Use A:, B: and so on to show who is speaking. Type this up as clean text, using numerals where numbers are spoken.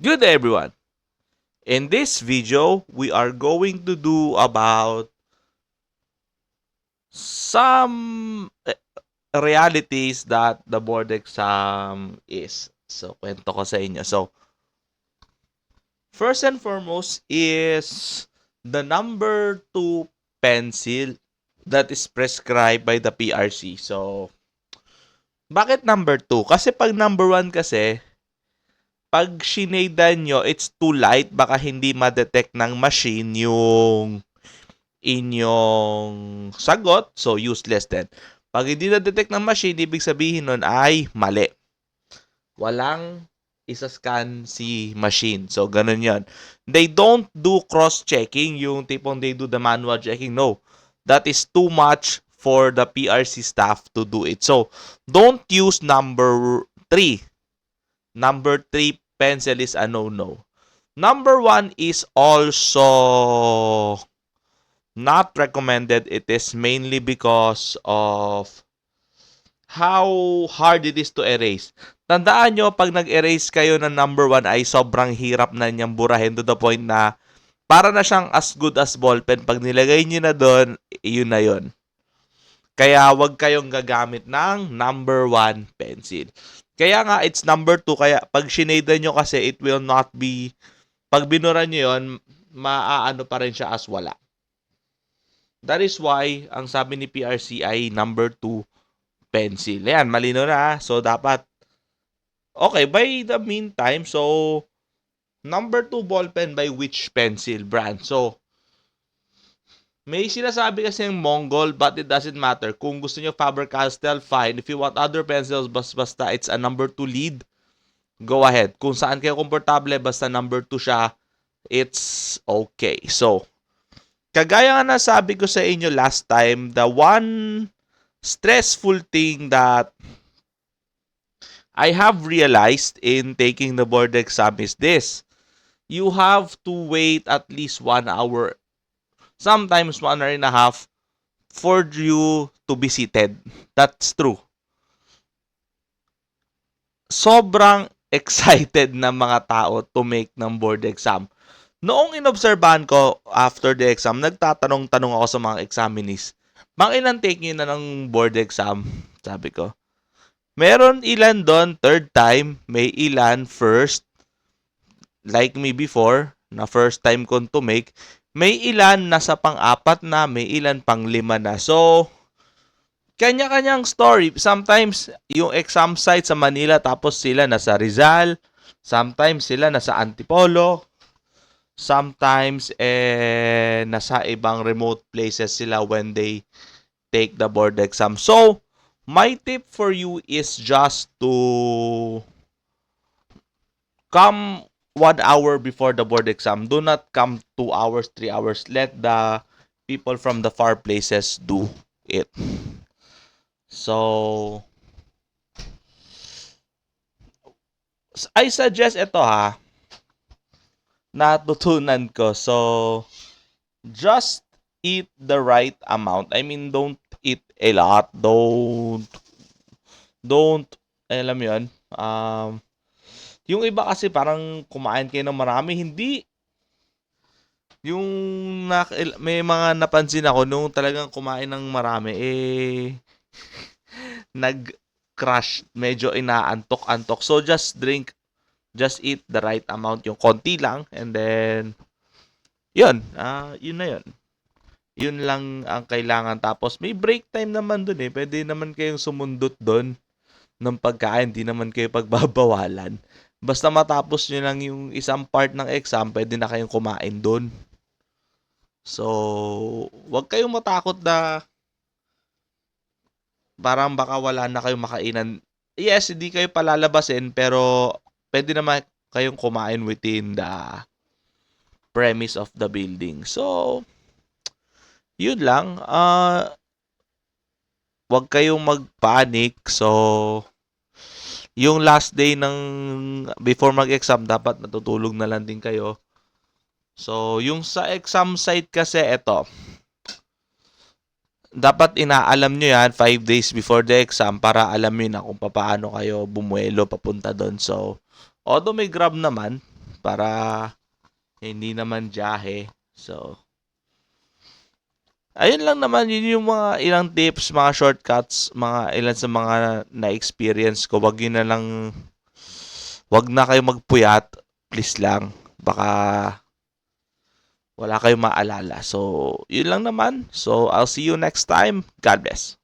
A: Good day, everyone. In this video, we are going to do about some realities that the board exam is. So, kwento ko sa inyo. So, first and foremost is the number 2 pencil that is prescribed by the PRC. So, bakit number 2? Kasi pag number 1 kasi, pag shinadan nyo, it's too light. Baka hindi ma-detect ng machine yung inyong sagot. So, useless din. Pag hindi na-detect ng machine, ibig sabihin nun ay mali. Walang isa-scan si machine. So, ganun yon. They don't do cross-checking, yung tipong they do the manual checking. No. That is too much for the PRC staff to do it. So, don't use number 3. Number 3 pencil is a no-no. Number 1 is also not recommended. It is mainly because of how hard it is to erase. Tandaan nyo, pag nag-erase kayo ng number 1 ay sobrang hirap na niyang burahin to the point na para na siyang as good as ballpen. Pag nilagay nyo na doon, yun na yun. Kaya wag kayong gagamit ng number 1 pencil. Kaya nga, it's number 2. Kaya pag shinade nyo kasi, it will not be, pag binura nyo yun, maaano pa rin siya as wala. That is why, ang sabi ni PRC ay number 2 pencil. Ayan, malino na. So, dapat, okay, by the meantime, so, number 2 ballpen by which pencil brand? So, may sinasabi kasi yung Mongol, but it doesn't matter. Kung gusto nyo Faber-Castell, fine. If you want other pencils, basta it's a number 2 lead, go ahead. Kung saan kayo komportable, basta number 2 siya, it's okay. So, kagaya nga nasabi ko sa inyo last time, the one stressful thing that I have realized in taking the board exam is this. You have to wait at least 1 hour, sometimes 1 hour and a half, for you to be seated. That's true. Sobrang excited na mga tao to make ng board exam. Noong inobserbahan ko after the exam, nagtatanong-tanong ako sa mga examinees, Mang ilang take nyo na ng board exam? Sabi ko. Meron ilan doon, third time. May ilan, first. Like me before, na first time ko to make. May ilan, nasa pang-apat na. May ilan, pang-5 na. So, kanya-kanyang story. Sometimes, yung exam site sa Manila, tapos sila nasa Rizal. Sometimes, sila nasa Antipolo. Sometimes, nasa ibang remote places sila when they take the board exam. So, my tip for you is just to come 1 hour before the board exam. Do not come 2 hours, 3 hours. Let the people from the far places do it. So, I suggest ito ha. Natutunan ko. So, just eat the right amount. I mean, don't eat a lot. Don't, alam mo yun, yung iba kasi parang kumain kayo ng marami, hindi. Yung may mga napansin ako nung talagang kumain ng marami, nag-crash, medyo inaantok-antok. So, just eat the right amount, yung konti lang, and then, yun na yun. Yun lang ang kailangan. Tapos, may break time naman dun eh. Pwede naman kayong sumundot dun ng pagkain, di naman kayo pagbabawalan. Basta matapos nyo lang yung isang part ng exam, pwede na kayong kumain dun. So, wag kayong matakot na parang baka wala na kayong makainan. Yes, hindi kayo palalabasin, pero pwede naman kayong kumain within the premise of the building. So, yun lang. Wag kayong magpanic. So, yung last day ng before mag-exam, dapat natutulog na lang din kayo. So, yung sa exam site kasi, eto. Dapat inaalam nyo yan 5 days before the exam para alam nyo na kung paano kayo bumuelo papunta doon. So, although may Grab naman, para hindi naman jahe. So, ayun lang naman, yun yung mga ilang tips, mga shortcuts, mga ilan sa mga na-experience ko. Wag na kayo magpuyat, please lang. Baka wala kayong maalala. So, yun lang naman. So, I'll see you next time. God bless.